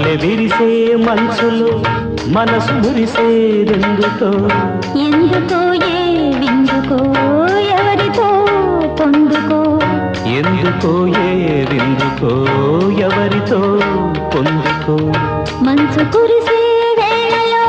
మల్లె విరిసే మనసులో మనసు మురిసేదెందుకో ఎందుకో ఏ విందుకో ఎవరితో పొందుకో ఎందుకో ఏ విందుకో ఎవరితో పొందుకో మంచు కురిసే వేళలో